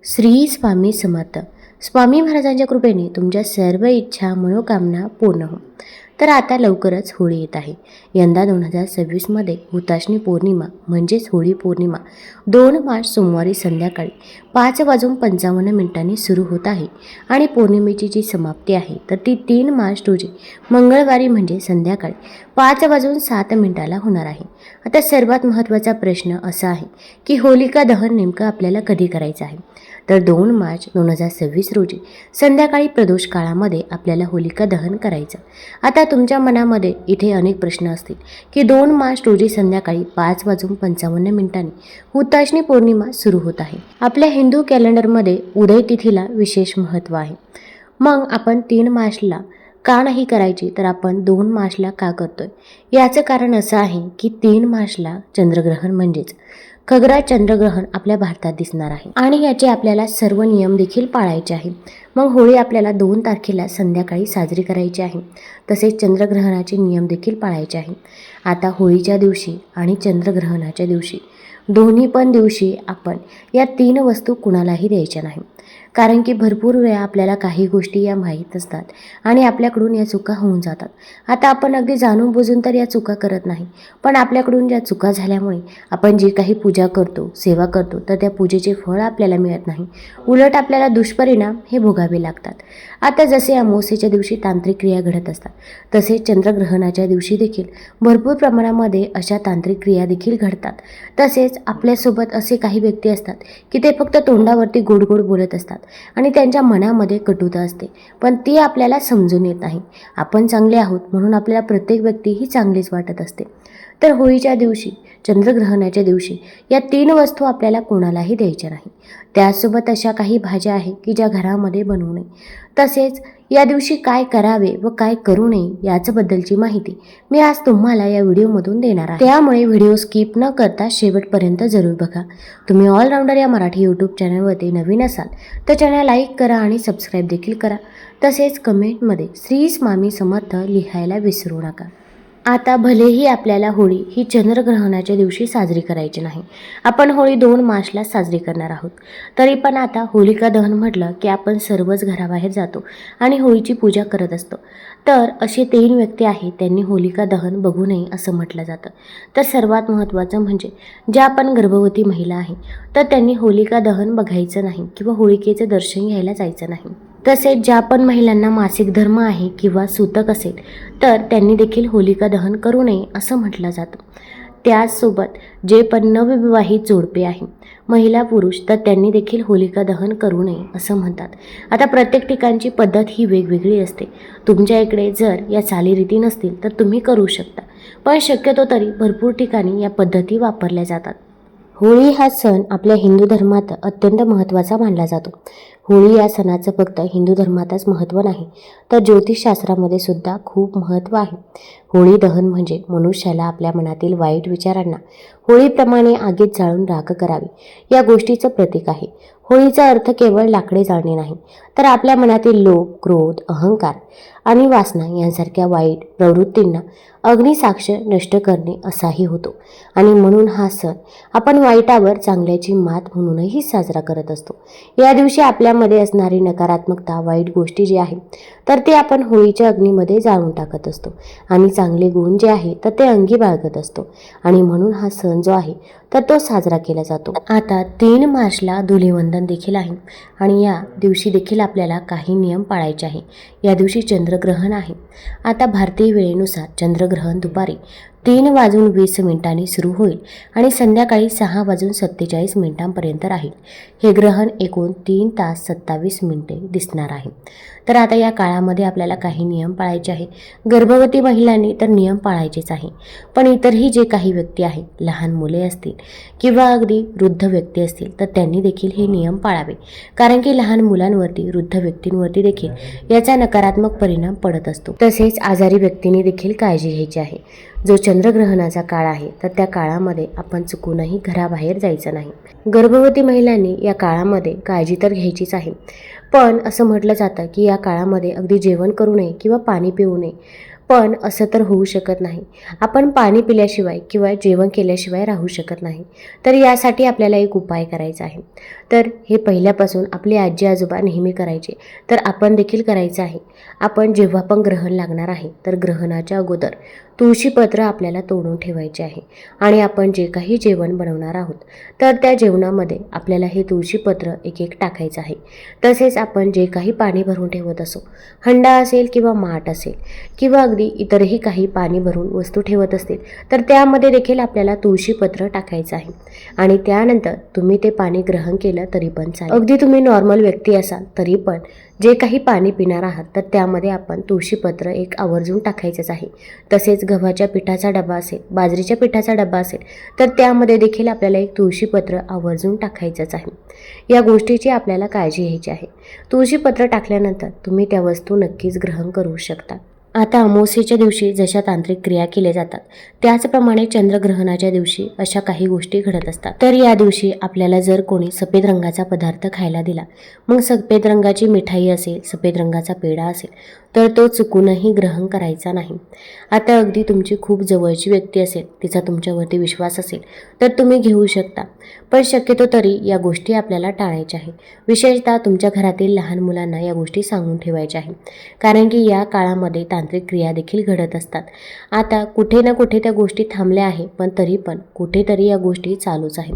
श्री स्वामी समर्थ. स्वामी महाराजांच्या कृपेने तुमच्या सर्व इच्छा मनोकामना पूर्ण हो. तर आता लवकरच होळी येत आहे. यंदा 2026मध्ये हुताशनी पौर्णिमा म्हणजेच होळी पौर्णिमा 2 मार्च सोमवारी संध्याकाळी 5:55 सुरू होत आहे आणि पौर्णिमेची जी समाप्ती आहे तर ती 3 मार्च रोजी मंगळवारी म्हणजे संध्याकाळी 5:07 होणार आहे. आता सर्वात महत्त्वाचा प्रश्न असा आहे की होलिका दहन नेमकं आपल्याला कधी करायचं आहे. तर 2 मार्च 2026 रोजी संध्याकाळी प्रदोष काळामध्ये आपल्याला होलिका दहन करायचं. आता तुमच्या मनामध्ये इथे अनेक प्रश्न असतील की 2 मार्च रोजी संध्याकाळी 5:55 हुताशनी पौर्णिमा सुरू होत आहे. आपल्या हिंदू कॅलेंडरमध्ये उदय तिथीला विशेष महत्त्व आहे. मग आपण 3 मार्चला का नाही करायची तर आपण 2 मार्चला का करतोय? याचं कारण असं आहे की 3 मार्चला चंद्रग्रहण म्हणजेच खग्रास चंद्रग्रहण आपल्या भारतात दिसणार आहे आणि याचे आपल्याला सर्व नियम देखील पाळायचे आहे. मग होळी आपल्याला 2 तारखेला संध्याकाळी साजरी करायची आहे. तसेच चंद्रग्रहणाचे नियम देखील पाळायचे आहे. आता होळीच्या दिवशी आणि चंद्रग्रहणाच्या दिवशी दोन्ही पण दिवशी आपण या 3 वस्तू कुणालाही द्यायच्या नाही. कारण की भरपूर वेळा आपल्याला काही गोष्टी या माहीत नसतात आणि आपल्याकडून या चुका होऊन जातात. आता आपण अगदी जाणून बुजून तर या चुका करत नाही, पण आपल्याकडून ज्या चुका झाल्यामुळे आपण जी काही पूजा करतो, सेवा करतो तर त्या पूजेचे फळ आपल्याला मिळत नाही. उलट आपल्याला दुष्परिणाम हे भोगावे लागतात. आता जसे अमावस्येच्या दिवशी तांत्रिक क्रिया घडत असतात तसेच चंद्रग्रहणाच्या दिवशी देखील भरपूर प्रमाणामध्ये अशा तांत्रिक क्रिया देखील घडतात. तसेच आपल्यासोबत असे काही व्यक्ती असतात की ते फक्त तोंडावरती गोड गोड बोलत असतात आणि त्यांच्या मनामध्ये कटुता असते, पण ती आपल्याला समजून येत नाही. आपण चांगले आहोत म्हणून आपल्याला प्रत्येक व्यक्ती ही चांगलीच वाटत असते. तर होळीच्या दिवशी चंद्रग्रहणाच्या दिवशी या 3 वस्तू आपल्याला कोणालाही द्यायच्या नाही. त्यासोबत अशा काही भाज्या आहे की ज्या घरामध्ये बनवू नये. तसेच या दिवशी काय करावे व काय करू नये याच्याबद्दलची माहिती मी आज तुम्हाला या व्हिडिओमधून देणार आहे. त्यामुळे व्हिडिओ स्किप न करता शेवटपर्यंत जरूर बघा. तुम्ही ऑलराऊंडर या मराठी यूट्यूब चॅनलवरती नवीन असाल तर चॅनल लाईक करा आणि सबस्क्राईब देखील करा. तसेच कमेंटमध्ये श्री स्वामी समर्थ लिहायला विसरू नका. आता भलेही आपल्याला होळी ही चंद्रग्रहणाच्या दिवशी साजरी करायची नाही, आपण होळी 2 मार्चला साजरी करणार आहोत, तरी पण आता होलिका दहन म्हटलं की आपण सर्वच घराबाहेर जातो आणि होळीची पूजा करत असतो. तर असे 3 व्यक्ती आहेत त्यांनी होलिका दहन बघू नये असं म्हटलं जातं. तर सर्वात महत्त्वाचं म्हणजे ज्या आपण गर्भवती महिला आहे तर त्यांनी होलिका दहन बघायचं नाही किंवा होलिकेचं दर्शन घ्यायला जायचं नाही. तसेच ज्या पण महिलांना मासिक धर्म आहे किंवा सूतक असेल तर त्यांनी देखील होलिका दहन करू नये असं म्हटलं जातं. त्याचसोबत जे पण नवविवाहित जोडपे आहे महिला पुरुष तर त्यांनी देखील होलिका दहन करू नये असं म्हणतात. आता प्रत्येक ठिकाणची पद्धत ही वेगवेगळी असते. तुमच्या इकडे जर या चालीरीती नसतील तर तुम्ही करू शकता, पण शक्यतो तरी भरपूर ठिकाणी या पद्धती वापरल्या जातात. होळी हा सण आपल्या हिंदू धर्मात अत्यंत महत्त्वाचा मानला जातो. होळी या सणाचं फक्त हिंदू धर्मातच महत्त्व नाही तर ज्योतिषशास्त्रामध्ये सुद्धा खूप महत्त्व आहे. होळी दहन म्हणजे मनुष्याला आपल्या मनातील वाईट विचारांना होळीप्रमाणे आगीत जाळून राख करावी या गोष्टीचं प्रतीक आहे. होळीचा अर्थ केवळ लाकडे जाळणे नाही तर आपल्या मनातील लोभ, क्रोध, अहंकार आणि वासना यांसारख्या वाईट प्रवृत्तींना अग्निसाक्ष नष्ट करणे असाही होतो. आणि म्हणून हा सण आपण वाईटावर चांगल्याची मात म्हणूनही साजरा करत असतो. या दिवशी आपल्यामध्ये असणारी नकारात्मकता, वाईट गोष्टी जे आहेत तर ते आपण होळीच्या अग्नीमध्ये जाळून टाकत असतो आणि चांगले गुण जे आहे तर ते अंगी बाळगत असतो आणि म्हणून हा सण जो आहे तर तो साजरा केला जातो. आता 3 मार्चला धुलीवंदन देखील आहे आणि या दिवशी देखील आपल्याला काही नियम पाळायचे आहे. या दिवशी चंद्रग्रहण आहे. आता भारतीय वेळेनुसार चंद्रग्रहण दुपारी 3:20 सुरू होईल आणि संध्याकाळी 6:47 राहील. हे ग्रहण एकूण 3 तास 27 मिनिटे दिसणार आहे. तर आता या काळामध्ये आपल्याला काही नियम पाळायचे आहे. गर्भवती महिलांनी तर नियम पाळायचेच आहे, पण इतरही जे काही व्यक्ती आहेत, लहान मुले असतील किंवा अगदी वृद्ध व्यक्ती असतील तर त्यांनी देखील हे नियम पाळावे. कारण की लहान मुलांवरती, वृद्ध व्यक्तींवरती देखील याचा नकारात्मक परिणाम पडत असतो. तसेच आजारी व्यक्तींनी देखील काळजी घ्यायची आहे. जो चंद्रग्रहणाचा काळ आहे तर त्या काळामध्ये आपण चुकूनही घराबाहेर जायचं नाही. गर्भवती महिलांनी या काळामध्ये काळजी तर घ्यायचीच आहे, पण असं म्हटलं जातं की या काळामध्ये अगदी जेवण करू नये किंवा पाणी पिऊ नये. पण असं तर होऊ शकत नाही. आपण पाणी पिल्याशिवाय किंवा जेवण केल्याशिवाय राहू शकत नाही. तर यासाठी आपल्याला एक उपाय करायचा आहे. तर हे पहिल्यापासून आपले आजी आजोबा नेहमी करायचे, तर आपण देखील करायचं आहे. आपण जेव्हा पण ग्रहण लागणार आहे, तर ग्रहणाच्या अगोदर तुळशीपत्र आपल्याला तोडून ठेवायचे आहे. आणि आपण जे काही जेवण बनवणार आहोत, तर त्या जेवणामध्ये आपल्याला हे तुळशीपत्र एक एक टाकायचं आहे. तसेच आपण जे काही पाणी भरून ठेवत असो, हंडा असेल किंवा माठ असेल किंवा अगदी इतरही काही पाणी भरून वस्तू ठेवत असतील, तर त्यामध्ये देखील आपल्याला तुळशीपत्र टाकायचं आहे. आणि त्यानंतर तुम्ही ते पाणी ग्रहण केलं तरी पण चालेल. अगदी तुम्ही नॉर्मल व्यक्ती असाल तरी पण जे काही पाणी पिणार आहात, तर त्यामध्ये आपण तुळशीपत्र एक आवर्जून टाकायचंच आहे. तसेच गव्हाच्या पिठाचा डबा असेल, बाजरीच्या पिठाचा डबा असेल, तर त्यामध्ये देखील आपल्याला एक तुळशीपत्र आवर्जून टाकायचंच आहे. या गोष्टीची आपल्याला काळजी घ्यायची आहे. तुळशीपत्र टाकल्यानंतर तुम्ही त्या वस्तू नक्कीच ग्रहण करू शकता. आता अमावस्येच्या दिवशी जशा तांत्रिक क्रिया केल्या जातात, त्याचप्रमाणे चंद्रग्रहणाच्या दिवशी अशा काही गोष्टी घडत असतात. तर या दिवशी आपल्याला जर कोणी सफेद रंगाचा पदार्थ खायला दिला, मग सफेद रंगाची मिठाई असेल, सफेद रंगाचा पेढा असेल, तर तो चुकूनही ग्रहण करायचा नाही. आता अगदी तुमची खूप जवळची व्यक्ती असेल, तिचा तुमच्यावरती विश्वास असेल, तर तुम्ही घेऊ शकता. पण शक्यतो तरी या गोष्टी आपल्याला टाळायच्या आहे. विशेषतः तुमच्या घरातील लहान मुलांना या गोष्टी सांगून ठेवायच्या आहे. कारण की या काळामध्ये तांत्रिक क्रिया देखील घडत असतात. आता कुठे ना कुठे त्या गोष्टी थांबल्या आहे, पण तरी पण कुठेतरी या गोष्टी चालूच आहे.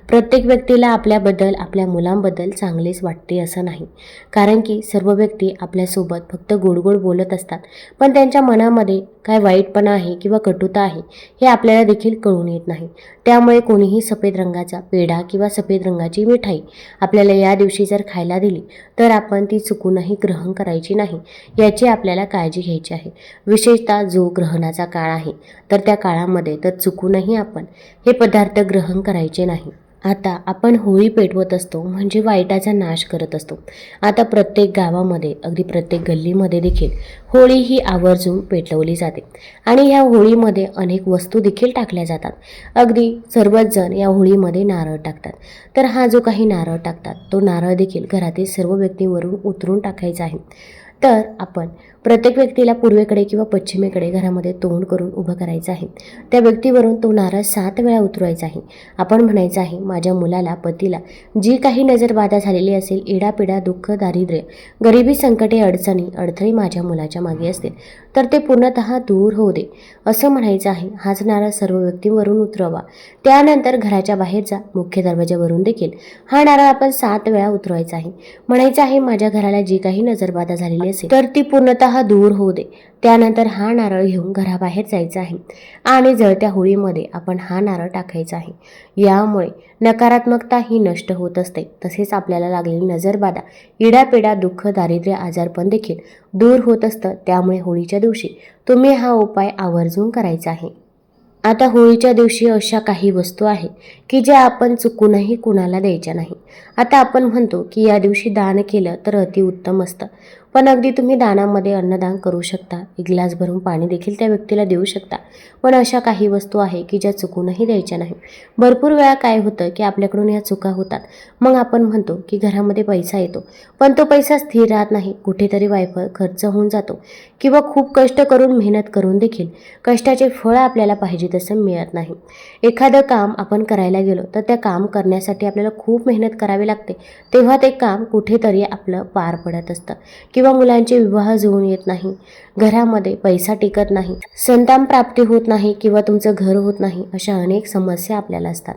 प्रत्येक व्यक्तीला आपल्याबद्दल, आपल्या मुलांबद्दल चांगलेच वाटते असं नाही. कारण की सर्व व्यक्ती आपल्यासोबत फक्त गोड गोड बोलत असतात, पण त्यांच्या मनामध्ये काय वाईटपणा आहे किंवा कटुता आहे हे आपल्याला देखील कळून येत नाही. त्यामुळे कोणीही सफेद रंगाचा पेढा किंवा सफेद रंगाची मिठाई आपल्याला या दिवशी जर खायला दिली, तर आपण ती चुकूनही ग्रहण करायची नाही. याची आपल्याला काळजी घ्यायची आहे. विशेषतः जो ग्रहणाचा काळ आहे, तर त्या काळामध्ये तर चुकूनही आपण हे पदार्थ ग्रहण करायचे नाही. आता आपण होळी पेटवत असतो, म्हणजे वाईटाचा नाश करत असतो. आता प्रत्येक गावामध्ये, अगदी प्रत्येक गल्लीमध्ये देखील होळी ही आवर्जून पेटवली जाते. आणि ह्या होळीमध्ये अनेक वस्तू देखील टाकल्या जातात. अगदी सर्वच जण या होळीमध्ये नारळ टाकतात. तर हा जो काही नारळ टाकतात, तो नारळ देखील घरातील सर्व व्यक्तींवरून उतरून टाकायचा आहे. तर आपण प्रत्येक व्यक्तीला पूर्वेकडे किंवा पश्चिमेकडे घरामध्ये तोंड करून उभं करायचं आहे. त्या व्यक्तीवरून तो नारळ 7 वेळा उतरवायचा आहे. आपण म्हणायचं आहे, माझ्या मुलाला, पतीला जी काही नजरबाधा झालेली असेल, इडापिडा, दुःख, दारिद्र्य, गरिबी, संकटे, अडचणी, अडथळे माझ्या मुलाच्या मागे असतील, तर ते पूर्णतः दूर होऊ दे असं म्हणायचं आहे. हाच नारळ सर्व व्यक्तींवरून उतरवा. त्यानंतर घराच्या बाहेर जा, मुख्य दरवाज्यावरून देखील हा नारळ आपण 7 वेळा उतरवायचा आहे. म्हणायचं आहे, माझ्या घराला जी काही नजरबाधा झालेली असेल, तर ती पूर्णतः दूर होऊ दे. त्यानंतर हा नारळ घेऊन घराबाहेर जायचं आहे आणि जळत्या होळीमध्ये आपण हा नारळ टाकायचा आहे. यामुळे नकारात्मकता ही नष्ट होत असते. तसेच आपल्याला लागलेली नजरबाधा, इडापिडा, दुःख, दारिद्र्य, आजारपण देखील दूर होत असतं. त्यामुळे होळीच्या दिवशी तुम्ही हा उपाय आवर्जून करायचा आहे. आता होळीच्या दिवशी अशा काही वस्तू आहेत की ज्या आपण चुकूनही कुणाला द्यायच्या नाही. आता आपण म्हणतो की या दिवशी दान केलं तर अतिउत्तम असतं, पण अगदी तुम्ही दानामध्ये अन्नदान करू शकता, एक ग्लास भरून पाणी देखील त्या व्यक्तीला देऊ शकता. पण अशा काही वस्तू आहे की ज्या चुकूनही द्यायच्या नाही. भरपूर वेळा काय होतं की आपल्याकडून या चुका होतात. मग आपण म्हणतो की घरामध्ये पैसा येतो, पण तो पैसा स्थिर राहत नाही, कुठेतरी वायफळ खर्च होऊन जातो किंवा खूप कष्ट करून, मेहनत करून देखील कष्टाचे फळ आपल्याला पाहिजे तसं मिळत नाही. एखादं काम आपण करायला गेलो, तर त्या काम करण्यासाठी आपल्याला खूप मेहनत करावी लागते. तेव्हा ते काम कुठेतरी आपलं पार पडत असतं किंवा मुलांचे विवाह जुळून येत नाही, घरामध्ये पैसा टिकत नाही, संतान प्राप्ती होत नाही किंवा तुमचं घर होत नाही, अशा अनेक समस्या आपल्याला असतात.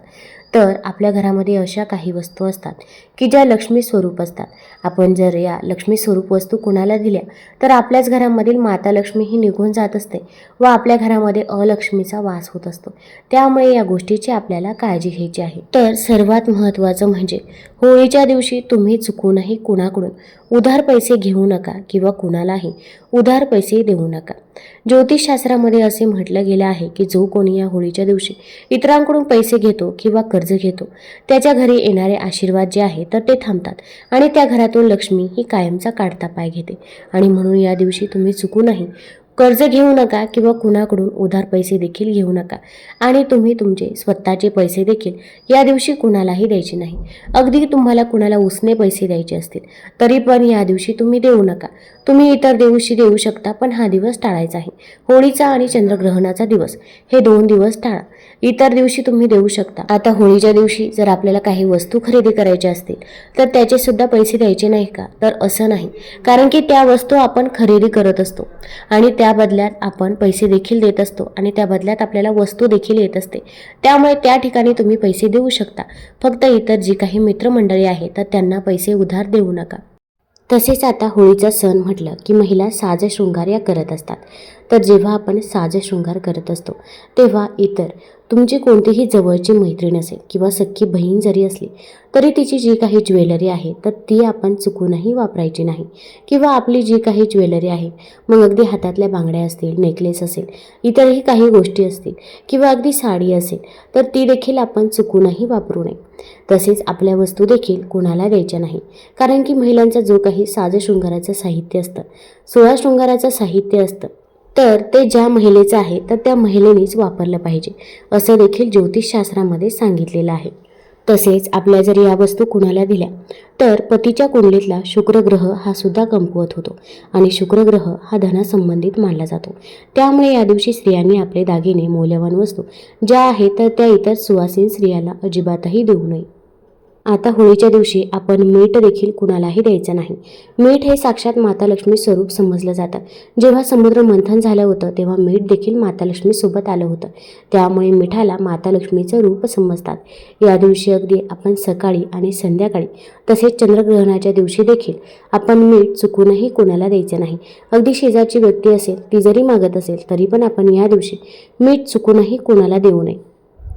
तर आपल्या घरामध्ये अशा काही वस्तू असतात की ज्या लक्ष्मी स्वरूप असतात. आपण जर या लक्ष्मी स्वरूप वस्तू कुणाला दिल्या, तर आपल्याच घरामधील माता लक्ष्मी ही निघून जात असते व आपल्या घरामध्ये अलक्ष्मीचा वास होत असतो. त्यामुळे या गोष्टीची आपल्याला काळजी घ्यायची आहे. तर सर्वात महत्त्वाचं म्हणजे होळीच्या दिवशी तुम्ही चुकूनही कुणाकडून उधार पैसे घेऊ नका किंवा कुणालाही उधार पैसे देऊ नका. ज्योतिषशास्त्रामध्ये असे म्हटलं गेलं आहे की जो कोणी या होळीच्या दिवशी इतरांकडून पैसे घेतो किंवा कर्ज घेतो, त्याच्या घरी येणारे आशीर्वाद जे आहे तर ते थांबतात आणि त्या घरातून लक्ष्मी ही कायमचा काढता पाय घेते. आणि म्हणून या दिवशी तुम्ही चुकूनही कर्ज घेऊ नका किंवा कुणाकडून उधार पैसे देखील घेऊ नका आणि तुम्ही तुमचे स्वतःचे पैसे देखील या दिवशी कुणालाही द्यायचे नाही. अगदी तुम्हाला कुणाला उसने पैसे द्यायचे असतील तरी पण या दिवशी तुम्ही देऊ नका. तुम्ही इतर दिवशी देऊ शकता, पण हा दिवस टाळायचा आहे. होळीचा आणि चंद्रग्रहणाचा दिवस हे 2 दिवस टाळा. इतर दिवशी तुम्ही देऊ शकता. आता होळीच्या दिवशी जर आपल्याला काही वस्तू खरेदी करायच्या असतील तर त्याचे सुद्धा पैसे द्यायचे नाही का? तर असं नाही, कारण की त्या वस्तू आपण खरेदी करत असतो आणि त्या बदल्यात आपण पैसे देखील देत असतो आणि त्या बदल्यात आपल्याला वस्तू देखील येत असते. त्यामुळे त्या ठिकाणी तुम्ही पैसे देऊ शकता. फक्त इतर जी काही मित्रमंडळी आहेत तर त्यांना पैसे उधार देऊ नका. तसेच आता होळीचा सण म्हटलं की महिला साज शृंगार या करत असतात. तर जेव्हा आपण साज शृंगार करत असतो तेव्हा इतर तुमची कोणतीही जवळची मैत्रीण असेल किंवा सख्खी बहीण जरी असली तरी तिची जी काही ज्वेलरी आहे तर ती आपण चुकूनही वापरायची नाही. किंवा आपली जी काही ज्वेलरी आहे, मग अगदी हातातल्या बांगड्या असतील, नेकलेस असेल, इतरही काही गोष्टी असतील किंवा अगदी साडी असेल तर ती देखील आपण चुकूनही वापरू नये. तसेच आपल्या वस्तू देखील कुणाला द्यायच्या नाही, कारण की महिलांचा जो काही साज शृंगाराचं साहित्य असतं, 16 शृंगाराचं साहित्य असतं तर ते ज्या महिलेचं आहे तर त्या महिलेनेच वापरलं पाहिजे, असं देखील ज्योतिषशास्त्रामध्ये सांगितलेलं आहे. तसेच आपल्या जर या वस्तू कुणाला दिल्या तर पतीच्या कुंडलीतला शुक्रग्रह हा सुद्धा कमकुवत होतो आणि शुक्रग्रह हा धनासंबंधित मानला जातो. त्यामुळे या दिवशी स्त्रियांनी आपले दागिने, मौल्यवान वस्तू ज्या आहेत तर त्या इतर सुवासीन स्त्रियाला अजिबातही देऊ नये. आता होळीच्या दिवशी आपण मीठ देखील कुणालाही द्यायचं नाही. मीठ हे साक्षात माता लक्ष्मी स्वरूप समजलं जातं. जेव्हा समुद्र मंथन झालं होतं तेव्हा मीठ देखील माता लक्ष्मीसोबत आलं होतं. त्यामुळे मिठाला माता लक्ष्मीचं रूप समजतात. या दिवशी अगदी आपण सकाळी आणि संध्याकाळी तसेच चंद्रग्रहणाच्या दिवशी देखील आपण मीठ चुकूनही कुणाला द्यायचं नाही. अगदी शेजारची व्यक्ती असेल ती जरी मागत असेल तरी पण आपण या दिवशी मीठ चुकूनही कुणाला देऊ नये.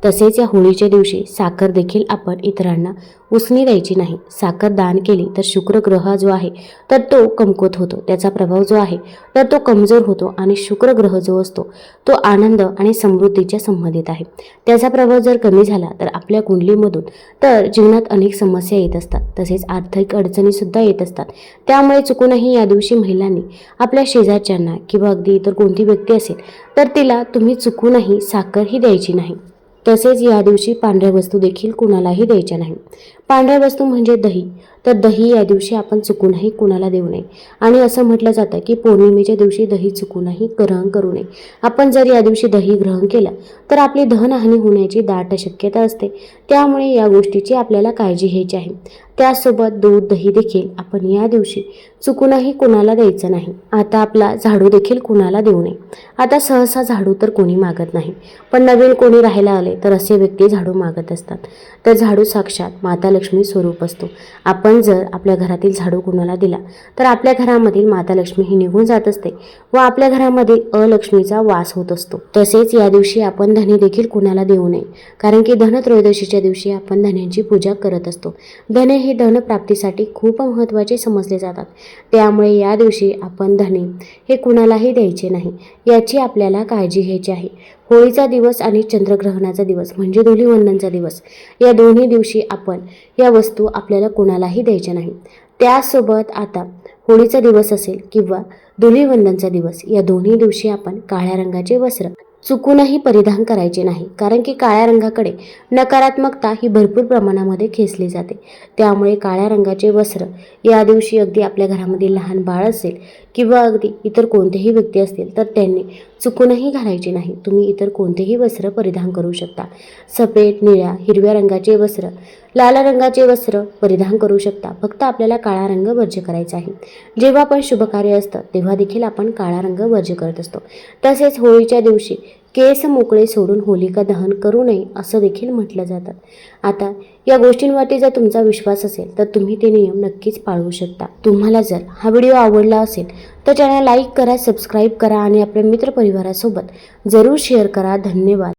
तसेच या होळीच्या दिवशी साखर देखील आपण इतरांना उसने द्यायची नाही. साखर दान केली तर शुक्रग्रह जो आहे तर तो कमकुवत होतो, त्याचा प्रभाव जो आहे तर तो कमजोर होतो आणि शुक्रग्रह जो असतो तो आनंद आणि समृद्धीच्या संबंधित आहे. त्याचा प्रभाव जर कमी झाला तर आपल्या कुंडलीमधून तर जीवनात अनेक समस्या येत असतात, तसेच आर्थिक अडचणीसुद्धा येत असतात. त्यामुळे चुकूनही या दिवशी महिलांनी आपल्या शेजारच्यांना किंवा अगदी इतर कोणती व्यक्ती असेल तर तिला तुम्ही चुकूनही साखर ही द्यायची नाही. तसेच या दिवशी पांढऱ्या वस्तू देखील कुणालाही द्यायच्या नाही. पांढऱ्या वस्तू म्हणजे दही, तर दही या दिवशी आपण चुकूनही कुणाला देऊ नये. आणि असं म्हटलं जातं की पौर्णिमेच्या दिवशी दही चुकूनही ग्रहण करू नये. आपण जर या दिवशी दही ग्रहण केलं तर आपली धनहानी होण्याची दाट शक्यता असते. त्यामुळे या गोष्टीची आपल्याला काळजी घ्यायची आहे. त्यासोबत दूध, दही देखील आपण या दिवशी चुकूनही कुणाला द्यायचं नाही. आता आपला झाडू देखील कुणाला देऊ नये. आता सहसा झाडू तर कोणी मागत नाही, पण नवीन कोणी राहायला आले तर असे व्यक्ती झाडू मागत असतात. तर झाडू साक्षात माता लक्ष्मी स्वरूप असतो. आपण जर आपल्या घरातील झाडू कुणाला दिला तर आपल्या घरामधील माता लक्ष्मी ही निघून जात असते व आपल्या घरामध्ये अलक्ष्मीचा वास होत असतो. तसेच या दिवशी आपण धने देखील कुणाला देऊ नये, कारण की धनत्रयोदशीच्या दिवशी आपण धन्यांची पूजा करत असतो. धने हे धनप्राप्तीसाठी खूप महत्त्वाचे समजले जातात. त्यामुळे या दिवशी आपण धने हे कुणालाही द्यायचे नाही, याची आपल्याला काळजी घ्यायची आहे. होळीचा दिवस आणि चंद्रग्रहणाचा दिवस म्हणजे धुलीवंदनचा दिवस, या दोन्ही दिवशी आपण या वस्तू आपल्याला कुणालाही द्यायच्या नाही. त्यासोबत आता होळीचा दिवस असेल किंवा धुलीवंदनचा दिवस, या दोन्ही दिवशी आपण काळ्या रंगाचे वस्त्र चुकूनही परिधान करायचे नाही, कारण की काळ्या रंगाकडे नकारात्मकता ही भरपूर प्रमाणामध्ये खेचली जाते. त्यामुळे काळ्या रंगाचे वस्त्र या दिवशी अगदी आपल्या घरामध्ये लहान बाळ असेल किंवा अगदी इतर कोणतेही व्यक्ती असतील तर त्यांनी चुकूनही घालायचे नाही. तुम्ही इतर कोणतेही वस्त्र परिधान करू शकता. सफेद, निळ्या, हिरव्या रंगाचे वस्त्र, लाल रंगाचे वस्त्र परिधान करू शकता. फक्त आपल्याला काळा रंग वर्ज्य करायचा आहे. जेव्हा पण शुभकार्य असतं तेव्हा देखील आपण काळा रंग वर्ज्य करत असतो. तसेच होळीच्या दिवशी केस मोकळे सोडून होलिका दहन करू नये असं देखील म्हटलं जातं. आता या गोष्टींवरती जर तुमचा विश्वास असेल तर तुम्ही ते नियम नक्कीच पाळू शकता. तुम्हाला जर हा व्हिडिओ आवडला असेल तर चॅनल लाईक करा, सबस्क्राईब करा आणि आपल्या मित्रपरिवारासोबत जरूर शेअर करा. धन्यवाद.